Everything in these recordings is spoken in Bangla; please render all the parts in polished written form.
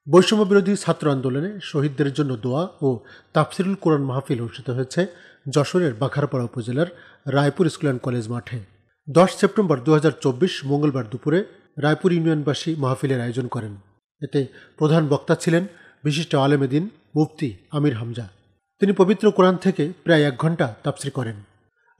বৈষম্য বিরোধী ছাত্র আন্দোলনে শহীদদের জন্য দোয়া ও তাফসিরুল কোরআন মাহফিল অনুষ্ঠিত হয়েছে যশোরের বাঘারপাড়া উপজেলার রায়পুর স্কুল অ্যান্ড কলেজ মাঠে। 10 সেপ্টেম্বর 2024 মঙ্গলবার দুপুরে রায়পুর ইউনিয়নবাসী মাহফিলের আয়োজন করেন। এতে প্রধান বক্তা ছিলেন বিশিষ্ট আলেমে দ্বীন মুফতি আমির হামজা। তিনি পবিত্র কোরআন থেকে প্রায় 1 ঘন্টা তাফসির করেন।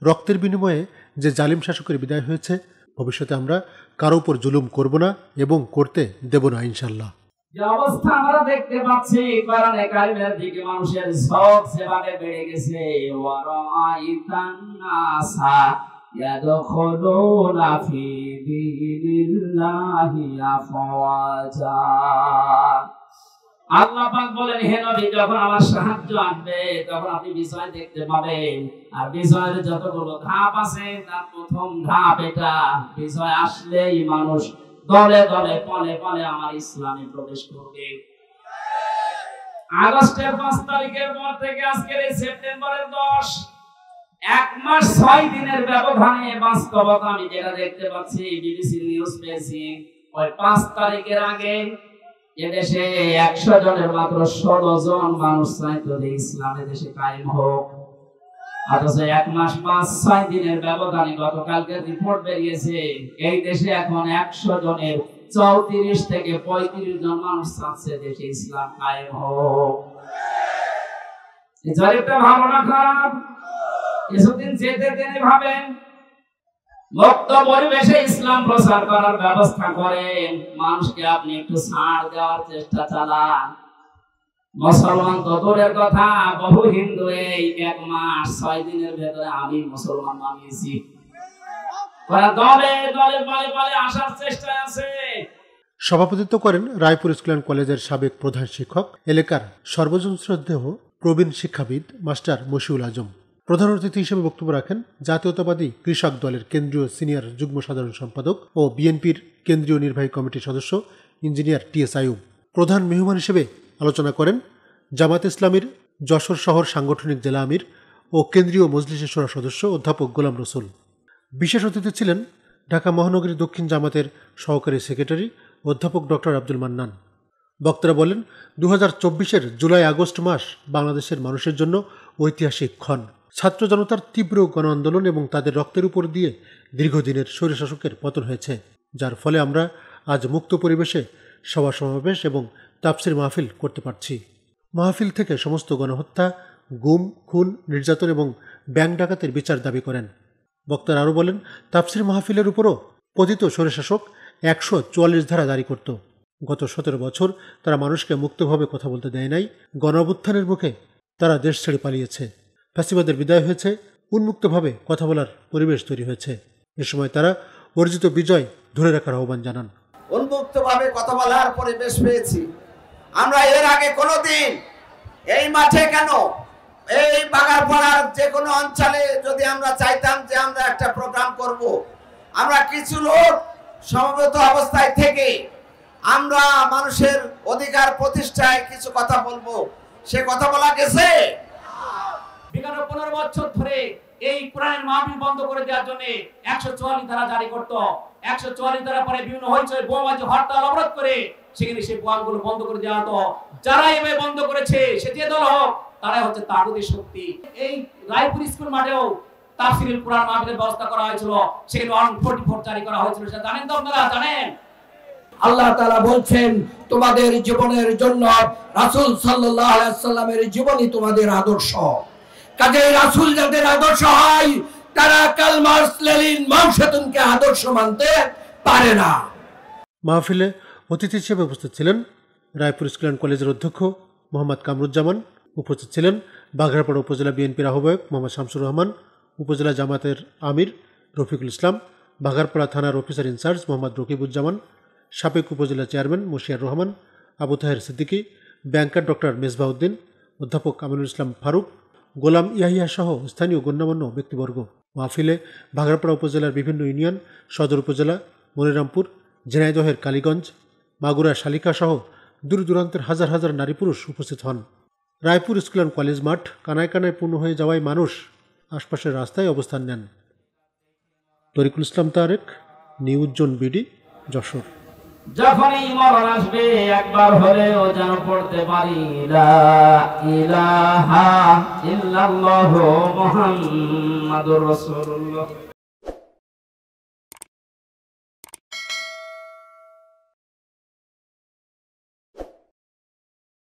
রক্তের বিনিময়ে যে জালিম শাসকের বিদায় হয়েছে, ভবিষ্যতে আমরা কারো উপর জুলুম করব না এবং করতে দেব না ইনশাআল্লাহ। যে অবস্থা আমরা দেখতে পাচ্ছি, কোরআনে কারিমের দিকে মানুষের ঝোঁক যেভাবে বেড়ে গেছে, ওয়ারাআইতান নাসা ইয়াদখুলুনা ফি দীনিল্লাহি আফওয়াজা। আল্লাহ পাক বলেন, হে নবী, যখন আমার সাহায্য আসবে তখন আপনি বিষয় দেখতে পাবেন। আর বিষয়ের যতগুলো ধাপ আছে তার প্রথম ধাপ এটা, বিষয় আসলেই মানুষ দলে দলে পলে পলে আমার ইসলামে প্রবেশ করবে। আগস্টের 5 তারিখের পর থেকে আজকের এই সেপ্টেম্বরের 10, 1 মাস 6 দিনের ব্যবধানে বাস্তবতা আমি যেটা দেখতে পাচ্ছি, বিবিসি নিউজ পেয়েছি, ওই 5 তারিখের আগে এদেশে 100 জনের মাত্র 16 জন মানুষ চাইতো যে ইসলামে দেশে কায়েম হোক। অথচ 1 মাস 5-6 দিনের ব্যবধানে গতকালকে রিপোর্ট বেরিয়েছে, এই দেশে এখন 100 জনের 34 থেকে 35 জন মানুষ চাচ্ছে দেশে ইসলাম কায়েম হোক। এই জরিপটা ভালো না খারাপ? কিছুদিন যেতে তিনি ভাবেন মুক্ত পরিবেশে ইসলাম প্রচার করার ব্যবস্থা করেন, মানুষকে আপনি একটু ছাড় দেওয়ার চেষ্টা চালান। মুসলমান তো দূরের কথা, বহু হিন্দু এই 1 মাস 6 দিনের ভেতরে আমি মুসলমান বানিয়েছি, দলে দলে পালে পালে আসার চেষ্টা আছে। সভাপতিত্ব করেন রায়পুর স্কুল অ্যান্ড কলেজের সাবেক প্রধান শিক্ষক, এলাকার সর্বজন শ্রদ্ধেয় প্রবীণ শিক্ষাবিদ মাস্টার মশিউল আজম। প্রধান অতিথি হিসেবে বক্তব্য রাখেন জাতীয়তাবাদী কৃষক দলের কেন্দ্রীয় সিনিয়র যুগ্ম সাধারণ সম্পাদক ও বিএনপির কেন্দ্রীয় নির্বাহী কমিটির সদস্য ইঞ্জিনিয়ার টিএস আইয়ুব। প্রধান মেহমান হিসেবে আলোচনা করেন জামাত ইসলামীর যশোর শহর সাংগঠনিক জেলা আমির ও কেন্দ্রীয় মজলিসে শূরা সদস্য অধ্যাপক গোলাম রসুল। বিশেষ অতিথি ছিলেন ঢাকা মহানগরী দক্ষিণ জামাতের সহকারী সেক্রেটারি অধ্যাপক ডক্টর আব্দুল মান্নান। বক্তারা বলেন, 2024-এর জুলাই-আগস্ট মাস বাংলাদেশের মানুষের জন্য ঐতিহাসিক ক্ষণ। ছাত্র জনতার তীব্র গণ আন্দোলন এবং তাদের রক্তের উপর দিয়ে দীর্ঘদিনের স্বৈরশাসকের পতন হয়েছে, যার ফলে আমরা আজ মুক্ত পরিবেশে সভা সমাবেশ এবং তাফসির মাহফিল করতে পারছি। মাহফিল থেকে সমস্ত গণহত্যা, গুম, খুন, নির্যাতন এবং ব্যাংক ডাকাতের বিচার দাবি করেন। বক্তারা আরও বলেন, তাফসির মাহফিলের উপরও পতিত স্বৈরশাসক 144 ধারা জারি করত। গত 17 বছর তারা মানুষকে মুক্তভাবে কথা বলতে দেয় নাই। গণ অভ্যুত্থানের মুখে তারা দেশ ছেড়ে পালিয়েছে। ফ্যাসিবাদের বিদায় হয়েছে, উন্মুক্তভাবে কথা বলার পরিবেশ তৈরি হয়েছে। এ সময় তারা অর্জিত বিজয় ধরে রাখার আহ্বান জানান। উন্মুক্তভাবে কথা বলার পরিবেশ পেয়েছি আমরা। এর আগে কোনোদিন এই মাঠে কেন, এই বাগারপাড়ার যে কোনো অঞ্চলে যদি আমরা চাইতাম যে আমরা একটা প্রোগ্রাম করব, আমরা কিছু লোক সমবেত অবস্থায় থেকে আমরা মানুষের অধিকার প্রতিষ্ঠায় কিছু কথা বলবো, সে কথা বলা গেছে? বিগত 15 বছর ধরে এই কোরআনের মাহফিল বন্ধ করে দেওয়ার জন্য 144 ধারা জারি করত। 144 ধারা পরে বিভিন্ন হইচই, বোমাবাজি, হরতাল, অবরোধ করে সেখানে সেই বোমাগুলো বন্ধ করে দেওয়া হতো। যারা এভাবে বন্ধ করেছে, সে যে দল হোক, তারাই হচ্ছে তাগুতি শক্তি। এই রায়পুর স্কুল মাঠেও তাফসিরুল কোরআন মাহফিলের ব্যবস্থা করা হয়েছিল, সেখানে 144 জারি করা হয়েছিল। সেটা জানেন তো আপনারা? জানেন? আল্লাহ তাআলা বলছেন, তোমাদের জীবনের জন্য রাসূল সাল্লাল্লাহু আলাইহি ওয়াসাল্লামের জীবনই তোমাদের আদর্শ। কাজেই রাসূল যাদের আদর্শ হয়, তারা কার্ল মার্কস, লেনিন, মাও সেতুংকে আদর্শ মানতে পারে না। মাহফিলে অতিথি হিসেবে উপস্থিত ছিলেন রায়পুর স্কুল অ্যান্ড কলেজের অধ্যক্ষ মোহাম্মদ কামরুজ্জামান। উপস্থিত ছিলেন বাঘারপাড়া উপজেলা বিএনপির আহ্বায়ক মোহাম্মদ শামসুর রহমান, উপজেলা জামাতের আমির রফিকুল ইসলাম, বাঘারপাড়া থানার অফিসার ইনচার্জ মোহাম্মদ রকিবুজ্জামান, সাবেক উপজেলা চেয়ারম্যান মশিয়ার রহমান, আবু তাহের সিদ্দিকী, ব্যাংকার ডক্টর মেজবাউদ্দিন, অধ্যাপক আমিনুল ইসলাম ফারুক, গোলাম ইয়াহিয়া সহ স্থানীয় গণ্যমান্য ব্যক্তিবর্গ। মাহফিলে বাঘারপাড়া উপজেলার বিভিন্ন ইউনিয়ন, সদর উপজেলা, মনিরামপুর, ঝিনাইদহের কালীগঞ্জ, মাগুরা, শালিকা সহ দূর দূরান্তের হাজার হাজার নারী পুরুষ উপস্থিত হন। রায়পুর স্কুল অ্যান্ড কলেজ মাঠ কানায় কানায় পূর্ণ হয়ে যাওয়ায় মানুষ আশপাশের রাস্তায় অবস্থান নেন। Tariqul Islam Tarek, news zone BD, Jessore. যখনই মরণ আসবে একবার হলেও যেন পড়তে পারি লা ইলাহা ইল্লাল্লাহু মুহাম্মাদুর রাসূলুল্লাহ।